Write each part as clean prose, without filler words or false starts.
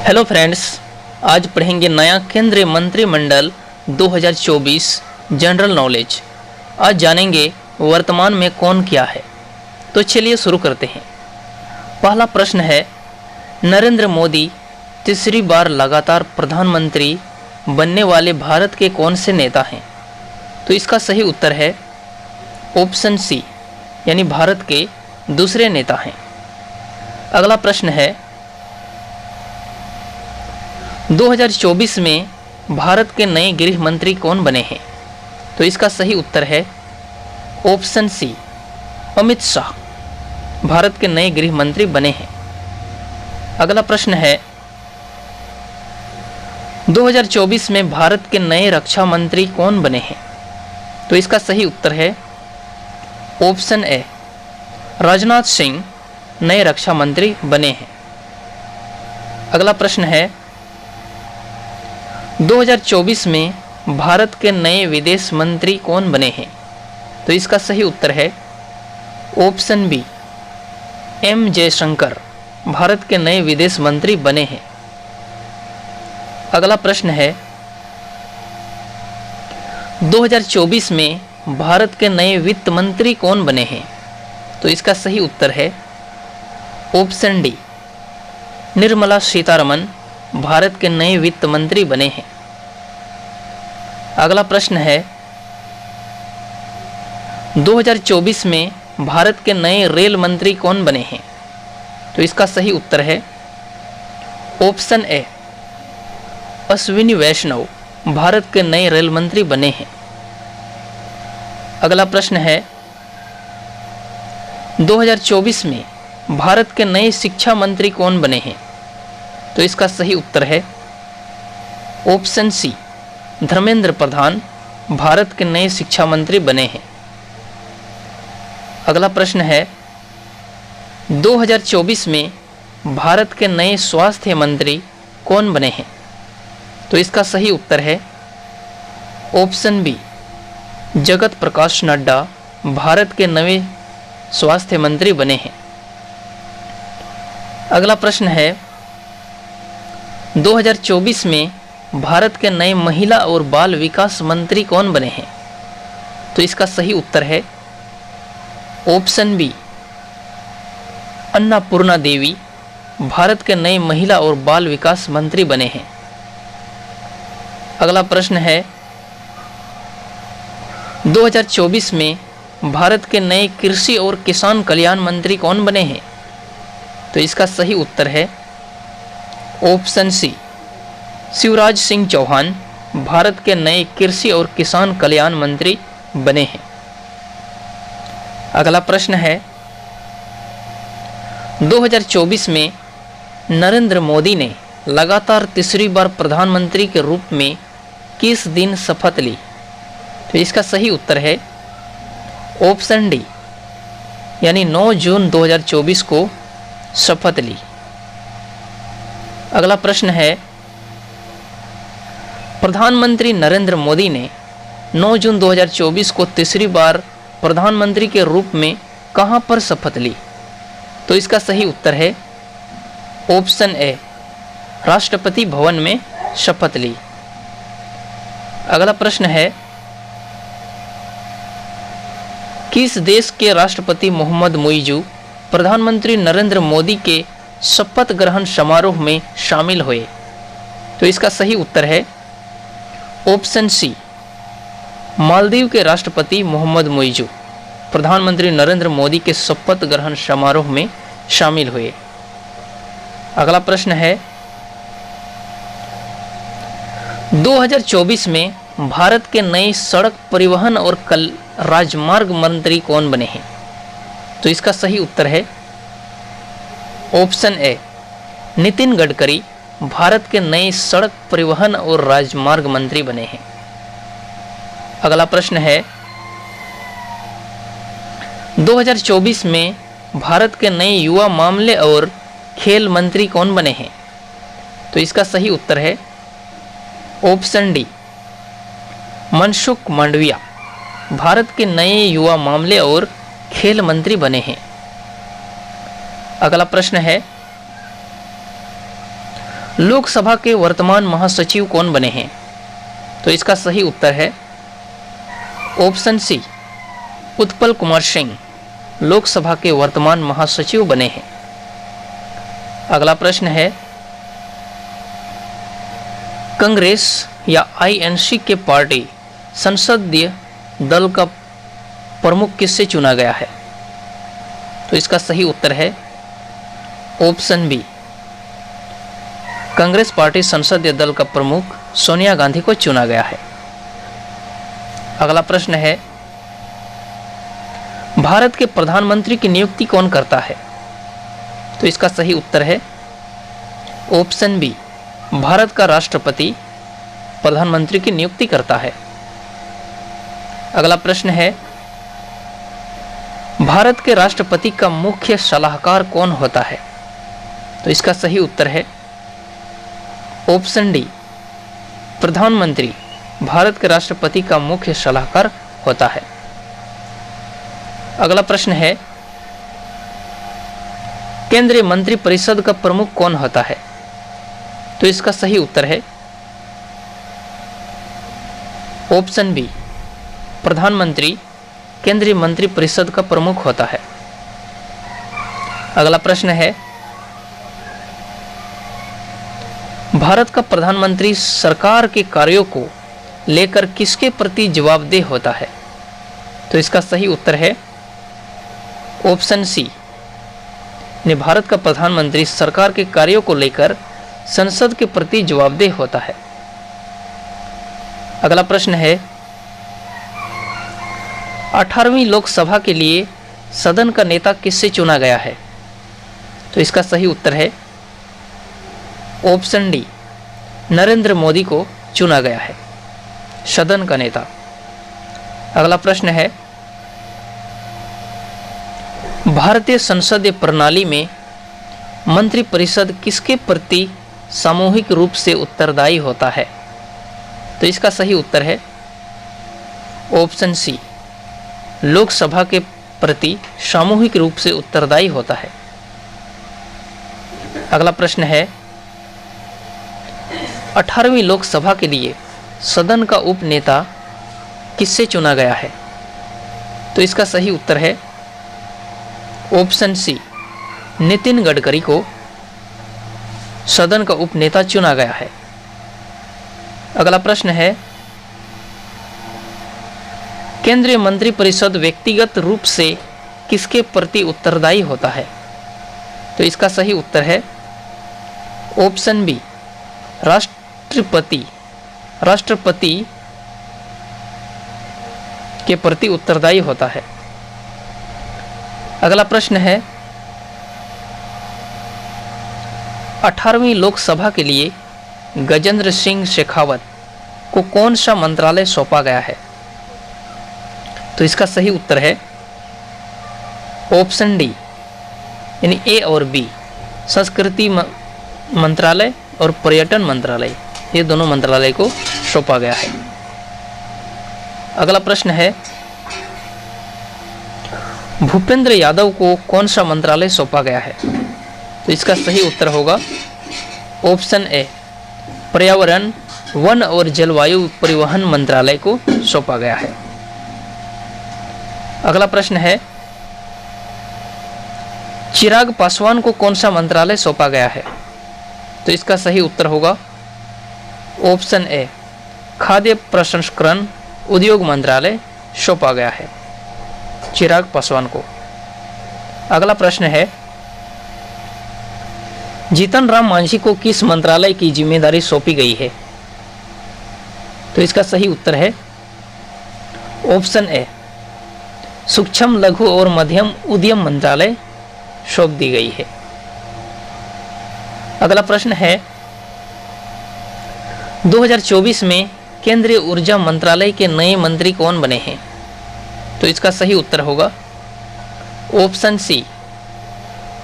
Hello friends, आज पढ़ेंगे नया केंद्रीय मंत्रिमंडल 2024 जनरल नॉलेज। आज जानेंगे वर्तमान में कौन क्या है। तो चलिए शुरू करते हैं। पहला प्रश्न है, नरेंद्र मोदी तीसरी बार लगातार प्रधानमंत्री बनने वाले भारत के कौन से नेता हैं? तो इसका सही उत्तर है ऑप्शन सी, यानी भारत के दूसरे नेता हैं। अगला प्रश्न है, 2024 में भारत के नए गृह मंत्री कौन बने हैं? तो इसका सही उत्तर है ऑप्शन सी, अमित शाह भारत के नए गृह मंत्री बने हैं। अगला प्रश्न है, 2024 में भारत के नए रक्षा मंत्री कौन बने हैं? तो इसका सही उत्तर है ऑप्शन ए, राजनाथ सिंह नए रक्षा मंत्री बने हैं। अगला प्रश्न है, 2024 में भारत के नए विदेश मंत्री कौन बने हैं? तो इसका सही उत्तर है option B, M Jaishankar Bharat के नए विदेश मंत्री बने हैं। अगला प्रश्न है, 2024 में भारत के नए वित्त मंत्री कौन बने हैं? तो इसका सही उत्तर है ऑप्शन डी, निर्मला सीतारमण भारत के नए वित्त मंत्री बने हैं। अगला प्रश्न है, 2024 में भारत के नए रेल मंत्री कौन बने हैं? तो इसका सही उत्तर है ऑप्शन ए, अश्विनी वैष्णव भारत के नए रेल मंत्री बने हैं। अगला प्रश्न है, 2024 में भारत के नए शिक्षा मंत्री कौन बने हैं? तो इसका सही उत्तर है ऑप्शन सी, धर्मेंद्र प्रधान भारत के नए शिक्षा मंत्री बने हैं। अगला प्रश्न है, 2024 में भारत के नए स्वास्थ्य मंत्री कौन बने हैं? तो इसका सही उत्तर है ऑप्शन बी, जगत प्रकाश नड्डा भारत के नए स्वास्थ्य मंत्री बने हैं। अगला प्रश्न है, 2024 में भारत के नए महिला और बाल विकास मंत्री कौन बने हैं? तो इसका सही उत्तर है ऑप्शन बी, अन्नपूर्णा देवी भारत के नए महिला और बाल विकास मंत्री बने हैं। अगला प्रश्न है, 2024 में भारत के नए कृषि और किसान कल्याण मंत्री कौन बने हैं? तो इसका सही उत्तर है ऑप्शन सी, शिवराज सिंह चौहान भारत के नए कृषि और किसान कल्याण मंत्री बने हैं। अगला प्रश्न है, 2024 में नरेंद्र मोदी ने लगातार तीसरी बार प्रधानमंत्री के रूप में किस दिन शपथ ली? तो इसका सही उत्तर है ऑप्शन डी, यानी 9 जून 2024 को शपथ ली। अगला प्रश्न है, प्रधानमंत्री नरेंद्र मोदी ने 9 जून 2024 को तीसरी बार प्रधानमंत्री के रूप में कहां पर शपथ ली? तो इसका सही उत्तर है ऑप्शन ए, राष्ट्रपति भवन में शपथ ली। अगला प्रश्न है, किस देश के राष्ट्रपति मोहम्मद मुइज़ू प्रधानमंत्री नरेंद्र मोदी के शपथ ग्रहण समारोह में शामिल हुए? तो इसका सही उत्तर है ऑप्शन सी, मालदीव के राष्ट्रपति मोहम्मद मुइज़ू प्रधानमंत्री नरेंद्र मोदी के शपथ ग्रहण समारोह में शामिल हुए। अगला प्रश्न है, 2024 में भारत के नए सड़क परिवहन और राजमार्ग मंत्री कौन बने हैं? तो इसका सही उत्तर है ऑप्शन ए, नितिन गडकरी भारत के नए सड़क परिवहन और राजमार्ग मंत्री बने हैं। अगला प्रश्न है, 2024 में भारत के नए युवा मामले और खेल मंत्री कौन बने हैं? तो इसका सही उत्तर है ऑप्शन डी, मनसुख मांडविया भारत के नए युवा मामले और खेल मंत्री बने हैं। अगला प्रश्न है, लोकसभा के वर्तमान महासचिव कौन बने हैं? तो इसका सही उत्तर है ऑप्शन सी, उत्पल कुमार सिंह लोकसभा के वर्तमान महासचिव बने हैं। अगला प्रश्न है, कांग्रेस या आईएनसी के पार्टी संसदीय दल का प्रमुख किससे चुना गया है? तो इसका सही उत्तर है ऑप्शन बी, कांग्रेस पार्टी संसदीय दल का प्रमुख सोनिया गांधी को चुना गया है। अगला प्रश्न है, भारत के प्रधानमंत्री की नियुक्ति कौन करता है? तो इसका सही उत्तर है ऑप्शन बी, भारत का राष्ट्रपति प्रधानमंत्री की नियुक्ति करता है। अगला प्रश्न है, भारत के राष्ट्रपति का मुख्य सलाहकार कौन होता है? तो इसका सही उत्तर है ऑप्शन डी, प्रधानमंत्री भारत के राष्ट्रपति का मुख्य सलाहकार होता है। अगला प्रश्न है, केंद्रीय मंत्रिपरिषद का प्रमुख कौन होता है? तो इसका सही उत्तर है ऑप्शन बी, प्रधानमंत्री केंद्रीय मंत्रिपरिषद का प्रमुख होता है। अगला प्रश्न है, भारत का प्रधानमंत्री सरकार के कार्यों को लेकर किसके प्रति जवाबदेह होता है? तो इसका सही उत्तर है ऑप्शन सी, भारत का प्रधानमंत्री सरकार के कार्यों को लेकर संसद के प्रति जवाबदेह होता है। अगला प्रश्न है, 18वीं लोकसभा के लिए सदन का नेता किससे चुना गया है? तो इसका सही उत्तर है ऑप्शन डी, नरेंद्र मोदी को चुना गया है सदन का नेता। अगला प्रश्न है, भारतीय संसदीय प्रणाली में मंत्रिपरिषद किसके प्रति सामूहिक रूप से उत्तरदायी होता है? तो इसका सही उत्तर है ऑप्शन सी, लोकसभा के प्रति सामूहिक रूप से उत्तरदायी होता है। अगला प्रश्न है, 18वीं लोकसभा के लिए सदन का उपनेता किससे चुना गया है? तो इसका सही उत्तर है ऑप्शन सी, नितिन गडकरी को सदन का उपनेता चुना गया है। अगला प्रश्न है, केंद्रीय मंत्रिपरिषद व्यक्तिगत रूप से किसके प्रति उत्तरदायी होता है? तो इसका सही उत्तर है ऑप्शन बी, राष्ट्रपति के प्रति उत्तरदायी होता है। अगला प्रश्न है, 18वीं लोकसभा के लिए गजेंद्र सिंह शेखावत को कौन सा मंत्रालय सौंपा गया है? तो इसका सही उत्तर है ऑप्शन डी, यानी ए और बी, संस्कृति मंत्रालय और पर्यटन मंत्रालय, ये दोनों मंत्रालय को सौंपा गया है। अगला प्रश्न है, भूपेंद्र यादव को कौन सा मंत्रालय सौंपा गया है? तो इसका सही उत्तर होगा ऑप्शन ए, पर्यावरण, वन और जलवायु परिवहन मंत्रालय को सौंपा गया है। अगला प्रश्न है, चिराग पासवान को कौन सा मंत्रालय सौंपा गया है? तो इसका सही उत्तर होगा ऑप्शन ए, खाद्य प्रसंस्करण उद्योग मंत्रालय सौंपा गया है चिराग पासवान को। अगला प्रश्न है, जीतन राम मांझी को किस मंत्रालय की जिम्मेदारी सौंपी गई है? तो इसका सही उत्तर है ऑप्शन ए, सूक्ष्म लघु और मध्यम उद्यम मंत्रालय सौंप दी गई है। अगला प्रश्न है, 2024 में केंद्रीय ऊर्जा मंत्रालय के नए मंत्री कौन बने हैं? तो इसका सही उत्तर होगा ऑप्शन सी,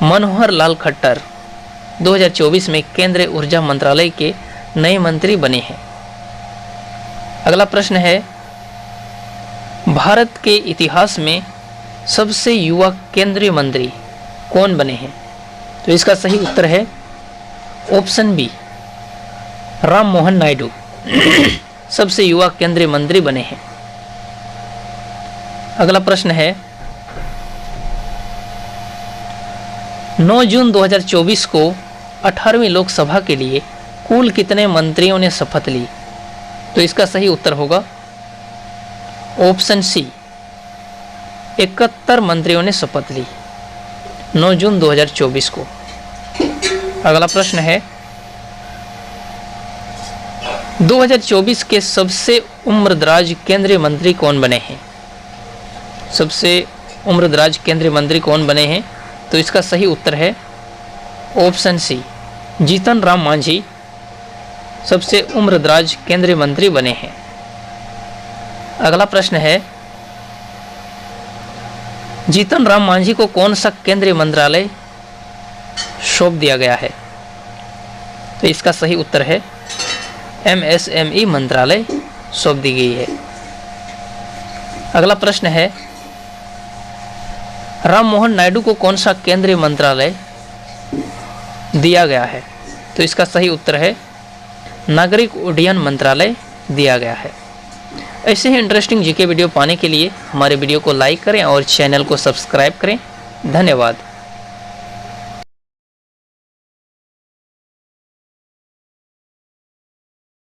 मनोहर लाल खट्टर 2024 में केंद्रीय ऊर्जा मंत्रालय के नए मंत्री बने हैं। अगला प्रश्न है, भारत के इतिहास में सबसे युवा केंद्रीय मंत्री कौन बने हैं? तो इसका सही उत्तर है ऑप्शन बी, राम मोहन नायडू सबसे युवा केंद्रीय मंत्री बने हैं। अगला प्रश्न है 9 जून 2024 को 18वीं लोकसभा के लिए कुल कितने मंत्रियों ने शपथ ली? तो इसका सही उत्तर होगा ऑप्शन सी, 71 मंत्रियों ने शपथ ली 9 जून 2024 को। अगला प्रश्न है 2024 के सबसे उम्रदराज केंद्रीय मंत्री कौन बने हैं? सबसे उम्रदराज केंद्रीय मंत्री कौन बने हैं? तो इसका सही उत्तर है ऑप्शन सी, जीतन राम मांझी सबसे उम्रदराज केंद्रीय मंत्री बने हैं। अगला प्रश्न है जीतन राम मांझी को कौन सा केंद्रीय मंत्रालय सौंप दिया गया है? तो इसका सही उत्तर है MSME मंत्रालय सौंप दी गई है। अगला प्रश्न है राम मोहन नायडू को कौन सा केंद्रीय मंत्रालय दिया गया है? तो इसका सही उत्तर है नागरिक उड्डयन मंत्रालय दिया गया है। ऐसे ही इंटरेस्टिंग जीके वीडियो पाने के लिए हमारे वीडियो को लाइक करें और चैनल को सब्सक्राइब करें। धन्यवाद।